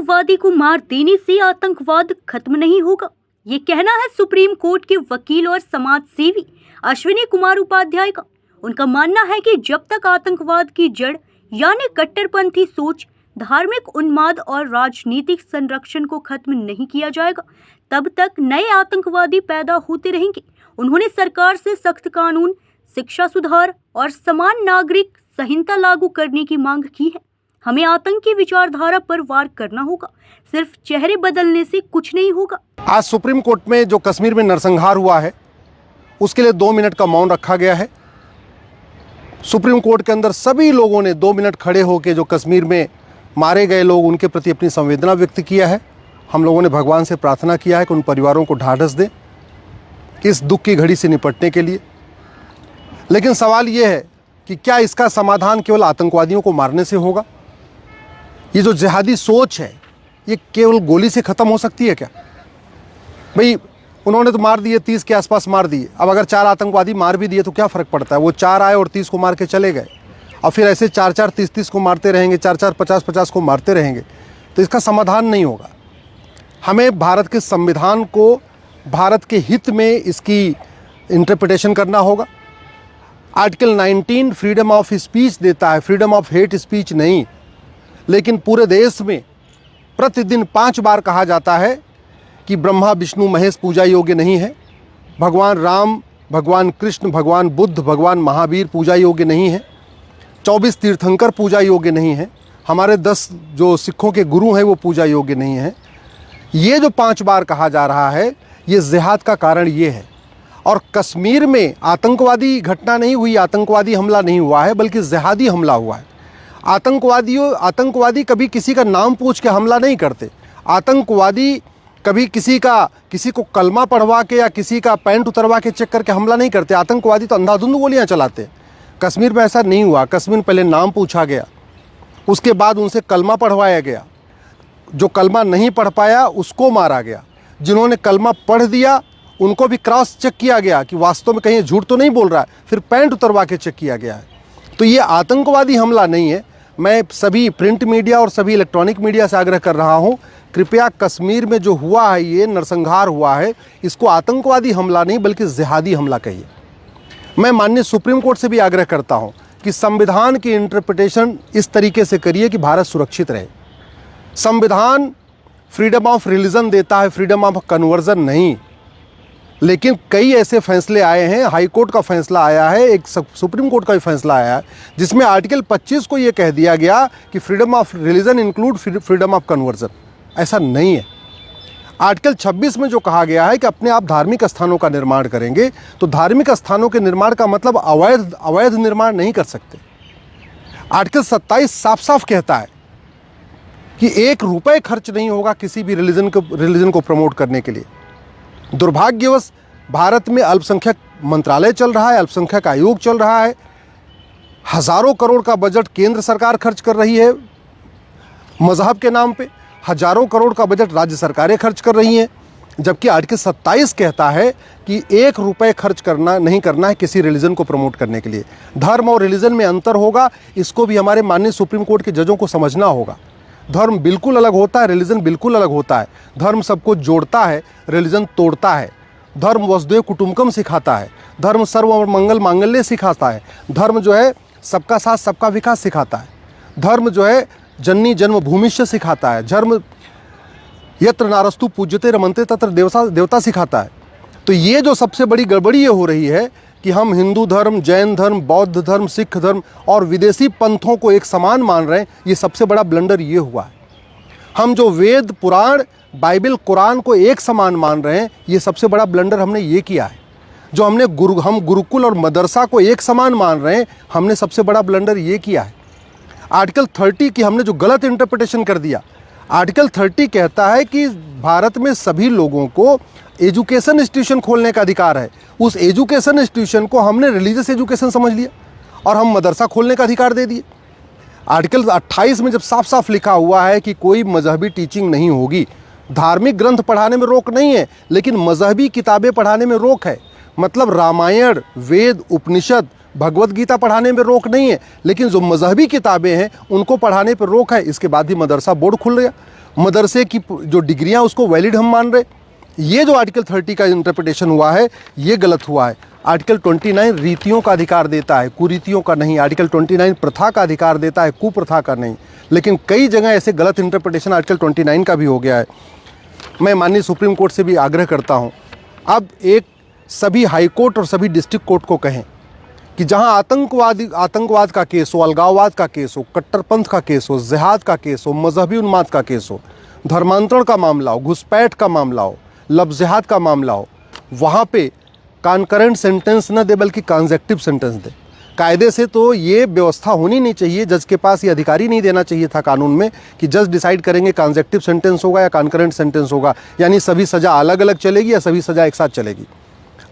आतंकवादी को मार देने से आतंकवाद खत्म नहीं होगा, ये कहना है सुप्रीम कोर्ट के वकील और समाज सेवी अश्विनी कुमार उपाध्याय का। उनका मानना है कि जब तक आतंकवाद की जड़ यानी कट्टरपंथी सोच, धार्मिक उन्माद और राजनीतिक संरक्षण को खत्म नहीं किया जाएगा, तब तक नए आतंकवादी पैदा होते रहेंगे। उन्होंने सरकार से सख्त कानून, शिक्षा सुधार और समान नागरिक संहिता लागू करने की मांग की है। हमें आतंकी विचारधारा पर वार करना होगा, सिर्फ चेहरे बदलने से कुछ नहीं होगा। आज सुप्रीम कोर्ट में जो कश्मीर में नरसंहार हुआ है, उसके लिए 2 मिनट का मौन रखा गया है। सुप्रीम कोर्ट के अंदर सभी लोगों ने 2 मिनट खड़े होकर जो कश्मीर में मारे गए लोग, उनके प्रति अपनी संवेदना व्यक्त किया है। हम लोगों ने भगवान से प्रार्थना किया है कि उन परिवारों को ढाढ़स दें इस दुख की घड़ी से निपटने के लिए। लेकिन सवाल ये है कि क्या इसका समाधान केवल आतंकवादियों को मारने से होगा? ये जो जिहादी सोच है, ये केवल गोली से ख़त्म हो सकती है क्या? भाई, उन्होंने तो मार दिए, 30 के आसपास मार दिए। अब अगर 4 आतंकवादी मार भी दिए तो क्या फ़र्क पड़ता है? वो 4 आए और 30 को मार के चले गए, और फिर ऐसे 4-4, 30-30 को मारते रहेंगे, 4-4, 50-50 को मारते रहेंगे, तो इसका समाधान नहीं होगा। हमें भारत के संविधान को भारत के हित में इसकी इंटरप्रिटेशन करना होगा। आर्टिकल 19 फ्रीडम ऑफ स्पीच देता है, फ्रीडम ऑफ हेट स्पीच नहीं। लेकिन पूरे देश में प्रतिदिन 5 बार कहा जाता है कि ब्रह्मा विष्णु महेश पूजा योग्य नहीं है, भगवान राम, भगवान कृष्ण, भगवान बुद्ध, भगवान महावीर पूजा योग्य नहीं है, 24 तीर्थंकर पूजा योग्य नहीं है, हमारे 10 जो सिखों के गुरु हैं वो पूजा योग्य नहीं है। ये जो 5 बार कहा जा रहा है, ये जिहाद का कारण ये है। और कश्मीर में आतंकवादी घटना नहीं हुई, आतंकवादी हमला नहीं हुआ है, बल्कि जिहादी हमला हुआ है। आतंकवादी कभी किसी का नाम पूछ के हमला नहीं करते। आतंकवादी कभी किसी को कलमा पढ़वा के या किसी का पैंट उतरवा के चेक करके हमला नहीं करते। आतंकवादी तो अंधाधुंध गोलियां चलाते। कश्मीर में ऐसा नहीं हुआ। कश्मीर पहले नाम पूछा गया, उसके बाद उनसे कलमा पढ़वाया गया। जो कलमा नहीं पढ़ पाया उसको मारा गया। जिन्होंने कलमा पढ़ दिया उनको भी क्रॉस चेक किया गया कि वास्तव में कहीं झूठ तो नहीं बोल रहा है, फिर पैंट उतरवा के चेक किया गया है। तो ये आतंकवादी हमला नहीं है। मैं सभी प्रिंट मीडिया और सभी इलेक्ट्रॉनिक मीडिया से आग्रह कर रहा हूँ, कृपया कश्मीर में जो हुआ है, ये नरसंहार हुआ है, इसको आतंकवादी हमला नहीं बल्कि जिहादी हमला कहिए। मैं माननीय सुप्रीम कोर्ट से भी आग्रह करता हूँ कि संविधान की इंटरप्रिटेशन इस तरीके से करिए कि भारत सुरक्षित रहे। संविधान फ्रीडम ऑफ रिलीजन देता है, फ्रीडम ऑफ कन्वर्जन नहीं। लेकिन कई ऐसे फैसले आए हैं, हाई कोर्ट का फैसला आया है, एक सुप्रीम कोर्ट का भी फैसला आया है, जिसमें आर्टिकल 25 को ये कह दिया गया कि freedom of religion include freedom of conversion. ऐसा नहीं है। आर्टिकल 26 में जो कहा गया है कि अपने आप धार्मिक स्थानों का निर्माण करेंगे, तो धार्मिक स्थानों के निर्माण का मतलब अवैध निर्माण नहीं कर सकते। आर्टिकल 27 साफ साफ कहता है कि 1 रुपये खर्च नहीं होगा किसी भी रिलीजन को प्रमोट करने के लिए। दुर्भाग्यवश भारत में अल्पसंख्यक मंत्रालय चल रहा है, अल्पसंख्यक आयोग चल रहा है, हज़ारों करोड़ का बजट केंद्र सरकार खर्च कर रही है मजहब के नाम पे, हज़ारों करोड़ का बजट राज्य सरकारें खर्च कर रही हैं, जबकि आर्टिकल 27 कहता है कि 1 रुपये खर्च नहीं करना है किसी रिलीजन को प्रमोट करने के लिए। धर्म और रिलीजन में अंतर होगा, इसको भी हमारे माननीय सुप्रीम कोर्ट के जजों को समझना होगा। धर्म बिल्कुल अलग होता है, रिलीजन बिल्कुल अलग होता है। धर्म सबको जोड़ता है, रिलीजन तोड़ता है। धर्म वसुधैव कुटुंबकम सिखाता है, धर्म सर्व और मंगल मांगल्य सिखाता है, धर्म जो है सबका साथ सबका विकास सिखाता है, धर्म जो है जननी जन्मभूमिष्य सिखाता है, धर्म यत्र नारस्तु पूज्यते रमन्ते तत्र देवता सिखाता है। तो ये जो सबसे बड़ी गड़बड़ी ये हो रही है कि हम हिंदू धर्म, जैन धर्म, बौद्ध धर्म, सिख धर्म और विदेशी पंथों को एक समान मान रहे हैं, ये सबसे बड़ा ब्लंडर ये हुआ है। हम जो वेद, पुराण, बाइबल, कुरान को एक समान मान रहे हैं, ये सबसे बड़ा ब्लंडर हमने ये किया है। जो हम गुरुकुल और मदरसा को एक समान मान रहे हैं, हमने सबसे बड़ा ब्लंडर ये किया है। आर्टिकल 30 की हमने जो गलत इंटरप्रिटेशन कर दिया। आर्टिकल 30 कहता है कि भारत में सभी लोगों को एजुकेशन इंस्टीट्यूशन खोलने का अधिकार है। उस एजुकेशन इंस्टीट्यूशन को हमने रिलीजियस एजुकेशन समझ लिया और हम मदरसा खोलने का अधिकार दे दिए। आर्टिकल 28 में जब साफ साफ लिखा हुआ है कि कोई मजहबी टीचिंग नहीं होगी, धार्मिक ग्रंथ पढ़ाने में रोक नहीं है, लेकिन मजहबी किताबें पढ़ाने में रोक है। मतलब रामायण, वेद, उपनिषद, भगवत गीता पढ़ाने में रोक नहीं है, लेकिन जो मजहबी किताबें हैं उनको पढ़ाने पर रोक है। इसके बाद ही मदरसा बोर्ड खुल गया। मदरसे की जो डिग्रियां उसको वैलिड हम मान रहे। ये जो आर्टिकल 30 का इंटरप्रिटेशन हुआ है ये गलत हुआ है। आर्टिकल 29 रीतियों का अधिकार देता है, कुरीतियों का नहीं। आर्टिकल 29 प्रथा का अधिकार देता है, कुप्रथा का नहीं। लेकिन कई जगह ऐसे गलत इंटरप्रिटेशन आर्टिकल 29 का भी हो गया है। मैं माननीय सुप्रीम कोर्ट से भी आग्रह करता हूँ, अब एक सभी हाई कोर्ट और सभी डिस्ट्रिक्ट कोर्ट को कहें कि जहाँ आतंकवाद का केस हो, अलगाववाद का केस हो, कट्टरपंथ का केस हो, जिहाद का केस हो, मजहबी उन्माद का केस हो, धर्मांतरण का मामला हो, घुसपैठ का मामला हो, लव जिहाद का मामला हो, वहाँ पे कॉन्करेंट सेंटेंस न दे बल्कि कॉन्जेक्टिव सेंटेंस दे। कायदे से तो ये व्यवस्था होनी नहीं चाहिए, जज के पास ये अधिकारी नहीं देना चाहिए था कानून में कि जज डिसाइड करेंगे कॉन्जेक्टिव सेंटेंस होगा या कॉन्करेंट सेंटेंस होगा, यानी सभी सज़ा अलग अलग चलेगी या सभी सज़ा एक साथ चलेगी।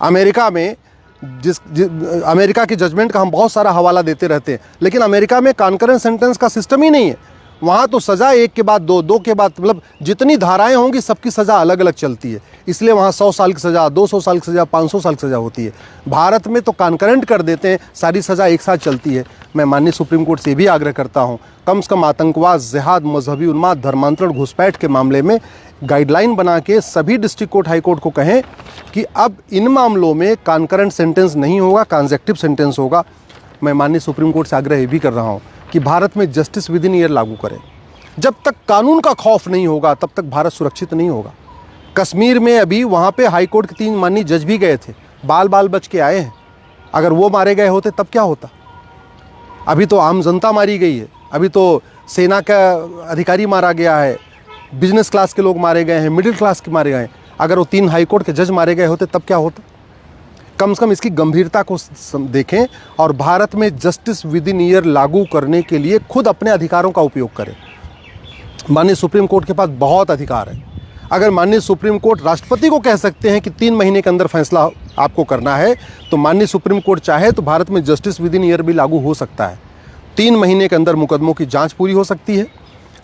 अमेरिका में अमेरिका की जजमेंट का हम बहुत सारा हवाला देते रहते हैं, लेकिन अमेरिका में कॉन्करेंट सेंटेंस का सिस्टम ही नहीं है। वहाँ तो सज़ा एक के बाद दो, दो के बाद, मतलब जितनी धाराएं होंगी सबकी सज़ा अलग अलग चलती है। इसलिए वहाँ 100 साल की सज़ा, 200 साल की सज़ा, 500 साल की सज़ा होती है। भारत में तो कॉन्करेंट कर देते हैं, सारी सज़ा एक साथ चलती है। मैं माननीय सुप्रीम कोर्ट से भी आग्रह करता हूँ, कम से कम आतंकवाद, जिहाद, मजहबी उन्माद, धर्मांतरण, घुसपैठ के मामले में गाइडलाइन बना के सभी डिस्ट्रिक्ट कोर्ट, हाई कोर्ट को कहें कि अब इन मामलों में कॉन्करेंट सेंटेंस नहीं होगा, कॉन्जेक्टिव सेंटेंस होगा। मैं माननीय सुप्रीम कोर्ट से आग्रह ये भी कर रहा हूँ कि भारत में जस्टिस विद इन ईयर लागू करें। जब तक कानून का खौफ नहीं होगा तब तक भारत सुरक्षित नहीं होगा। कश्मीर में अभी वहाँ पे हाई कोर्ट के 3 माननीय जज भी गए थे, बाल बाल बच के आए हैं। अगर वो मारे गए होते तब क्या होता? अभी तो आम जनता मारी गई है, अभी तो सेना का अधिकारी मारा गया है, बिजनेस क्लास के लोग मारे गए हैं, मिडिल क्लास के मारे गए हैं। अगर वो 3 हाई कोर्ट के जज मारे गए होते तब क्या होता? कम से कम इसकी गंभीरता को देखें और भारत में जस्टिस विद इन ईयर लागू करने के लिए खुद अपने अधिकारों का उपयोग करें। माननीय सुप्रीम कोर्ट के पास बहुत अधिकार है। अगर माननीय सुप्रीम कोर्ट राष्ट्रपति को कह सकते हैं कि 3 महीने के अंदर फैसला आपको करना है, तो माननीय सुप्रीम कोर्ट चाहे तो भारत में जस्टिस विद इन ईयर भी लागू हो सकता है। 3 महीने के अंदर मुकदमों की जांच पूरी हो सकती है,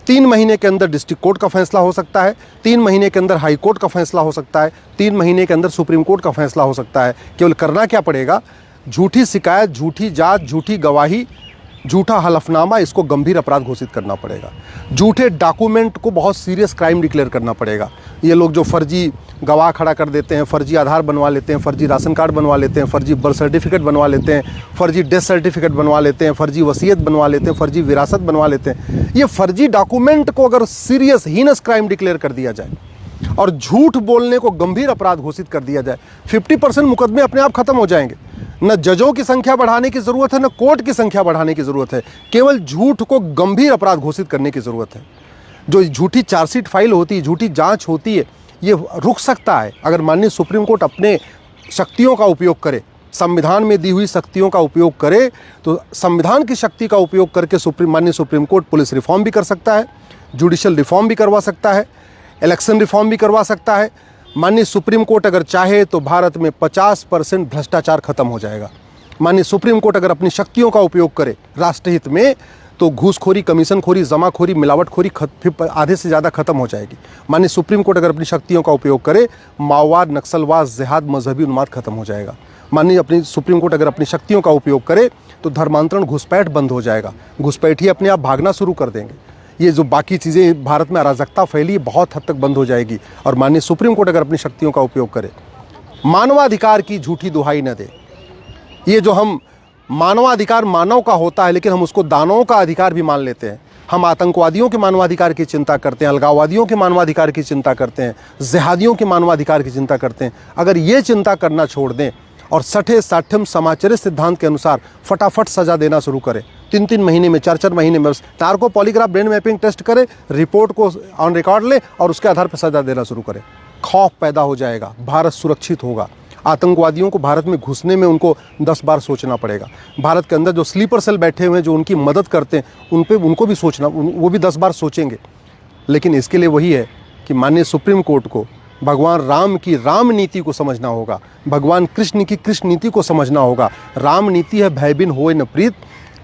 3 महीने के अंदर डिस्ट्रिक्ट कोर्ट का फैसला हो सकता है, 3 महीने के अंदर हाई कोर्ट का फैसला हो सकता है, 3 महीने के अंदर सुप्रीम कोर्ट का फैसला हो सकता है। केवल करना क्या पड़ेगा? झूठी शिकायत, झूठी जांच, झूठी गवाही, झूठा हलफनामा, इसको गंभीर अपराध घोषित करना पड़ेगा। झूठे डॉक्यूमेंट को बहुत सीरियस क्राइम डिक्लेयर करना पड़ेगा। ये लोग जो फर्जी गवाह खड़ा कर देते हैं, फर्जी आधार बनवा लेते हैं, फर्जी राशन कार्ड बनवा लेते हैं, फर्जी बर्थ सर्टिफिकेट बनवा लेते हैं, फर्जी डेथ सर्टिफिकेट बनवा लेते हैं, फर्जी वसीयत बनवा लेते हैं, फर्जी विरासत बनवा लेते हैं। ये फर्जी डॉक्यूमेंट को अगर सीरियस हीनस क्राइम डिक्लेयर कर दिया जाए और झूठ बोलने को गंभीर अपराध घोषित कर दिया जाए, 50% मुकदमे अपने आप खत्म हो जाएंगे। न जजों की संख्या बढ़ाने की ज़रूरत है, न कोर्ट की संख्या बढ़ाने की ज़रूरत है। केवल झूठ को गंभीर अपराध घोषित करने की ज़रूरत है। जो झूठी चार्जशीट फाइल होती है, झूठी जांच होती है, ये रुक सकता है अगर माननीय सुप्रीम कोर्ट अपने शक्तियों का उपयोग करे, संविधान में दी हुई शक्तियों का उपयोग करे। तो संविधान की शक्ति का उपयोग करके माननीय सुप्रीम कोर्ट पुलिस रिफॉर्म भी कर सकता है, जुडिशल रिफॉर्म भी करवा सकता है, इलेक्शन रिफॉर्म भी करवा सकता है। माननीय सुप्रीम कोर्ट अगर चाहे तो भारत में 50% भ्रष्टाचार खत्म हो जाएगा। माननीय सुप्रीम कोर्ट अगर अपनी शक्तियों का उपयोग करे राष्ट्रहित में, तो घूसखोरी, कमीशनखोरी, जमाखोरी, मिलावटखोरी आधे से ज़्यादा खत्म हो जाएगी। माननीय सुप्रीम कोर्ट अगर अपनी शक्तियों का उपयोग करे, माओवाद, नक्सलवाद, जिहाद, मजहबी उन्माद खत्म हो जाएगा। माननीय अपनी सुप्रीम कोर्ट अगर अपनी शक्तियों का उपयोग करे तो धर्मांतरण, घुसपैठ बंद हो जाएगा। घुसपैठी अपने आप भागना शुरू कर देंगे। ये जो बाकी चीज़ें भारत में अराजकता फैली, बहुत हद तक बंद हो जाएगी। और माननीय सुप्रीम कोर्ट अगर अपनी शक्तियों का उपयोग करे, मानवाधिकार की झूठी दुहाई न दे। ये जो हम मानवाधिकार मानव का होता है, लेकिन हम उसको दानवों का अधिकार भी मान लेते हैं। हम आतंकवादियों के मानवाधिकार की चिंता करते हैं, अलगाववादियों के मानवाधिकार की चिंता करते हैं, जिहादियों के मानवाधिकार की चिंता करते हैं। अगर ये चिंता करना छोड़ दें और सठे साठ्यम समाचरित सिद्धांत के अनुसार फटाफट सजा देना शुरू करें, 3-3 महीने में, 4-4 महीने में narco polygraph brain mapping test करें, रिपोर्ट को ऑन रिकॉर्ड ले और उसके आधार पर सजा देना शुरू करें, खौफ पैदा हो जाएगा, भारत सुरक्षित होगा। आतंकवादियों को भारत में घुसने में उनको 10 बार सोचना पड़ेगा। भारत के अंदर जो स्लीपर सेल बैठे हुए हैं, जो उनकी मदद करते हैं, उनको भी सोचना, वो भी 10 बार सोचेंगे। लेकिन इसके लिए वही है कि माननीय सुप्रीम कोर्ट को भगवान राम की राम नीति को समझना होगा, भगवान कृष्ण की कृष्ण नीति को समझना होगा। राम नीति है भय बिन होए न प्रीत,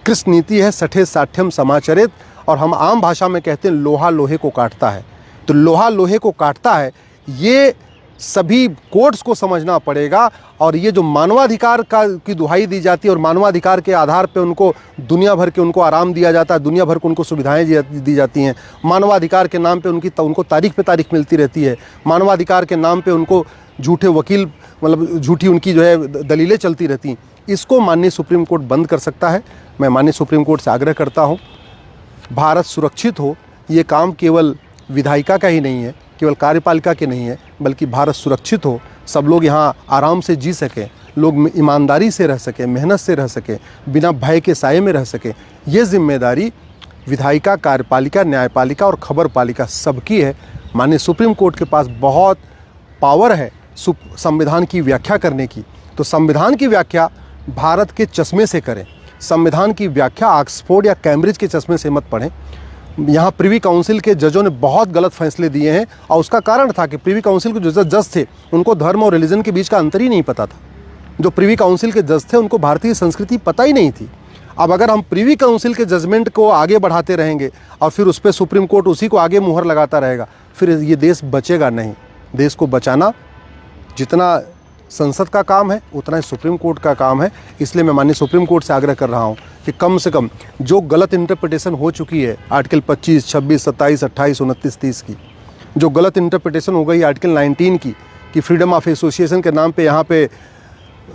कृष्ण नीति है सठे साठ्यम समाचरित। और हम आम भाषा में कहते हैं लोहा लोहे को काटता है। तो लोहा लोहे को काटता है, ये सभी कोर्ट्स को समझना पड़ेगा। और ये जो मानवाधिकार की दुहाई दी जाती है और मानवाधिकार के आधार पे उनको दुनिया भर के उनको आराम दिया जाता है, दुनिया भर को उनको सुविधाएं दी जाती हैं, मानवाधिकार के नाम पे उनको तारीख पे तारीख मिलती रहती है, मानवाधिकार के नाम पे उनको झूठे वकील मतलब झूठी उनकी जो है दलीलें चलती रहती हैं, इसको माननीय सुप्रीम कोर्ट बंद कर सकता है। मैं माननीय सुप्रीम कोर्ट से आग्रह करता हूँ, भारत सुरक्षित हो, ये काम केवल विधायिका का ही नहीं है, केवल कार्यपालिका के नहीं है, बल्कि भारत सुरक्षित हो, सब लोग यहाँ आराम से जी सकें, लोग ईमानदारी से रह सकें, मेहनत से रह सकें, बिना भय के साए में रह सकें, ये जिम्मेदारी विधायिका, कार्यपालिका, न्यायपालिका और खबरपालिका सबकी है। माननीय सुप्रीम कोर्ट के पास बहुत पावर है संविधान की व्याख्या करने की, तो संविधान की व्याख्या भारत के चश्मे से करें, संविधान की व्याख्या ऑक्सफोर्ड या कैम्ब्रिज के चश्मे से मत पढ़ें। यहाँ प्रिवी काउंसिल के जजों ने बहुत गलत फैसले दिए हैं और उसका कारण था कि प्रिवी काउंसिल के जो जज थे उनको धर्म और रिलीजन के बीच का अंतर ही नहीं पता था। जो प्रिवी काउंसिल के जज थे उनको भारतीय संस्कृति पता ही नहीं थी। अब अगर हम प्रिवी काउंसिल के जजमेंट को आगे बढ़ाते रहेंगे और फिर उस पर सुप्रीम कोर्ट उसी को आगे मुहर लगाता रहेगा, फिर ये देश बचेगा नहीं। देश को बचाना जितना संसद का काम है उतना ही सुप्रीम कोर्ट का काम है। इसलिए मैं माननीय सुप्रीम कोर्ट से आग्रह कर रहा हूं कि कम से कम जो गलत इंटरप्रिटेशन हो चुकी है आर्टिकल 25, 26, 27, 28, 29, 30 की, जो गलत इंटरप्रिटेशन हो गई आर्टिकल 19 की कि फ्रीडम ऑफ एसोसिएशन के नाम पे यहाँ पे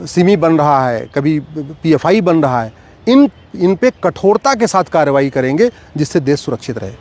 सिमी बन रहा है, कभी PFI बन रहा है, इन पे कठोरता के साथ कार्रवाई करेंगे जिससे देश सुरक्षित रहे।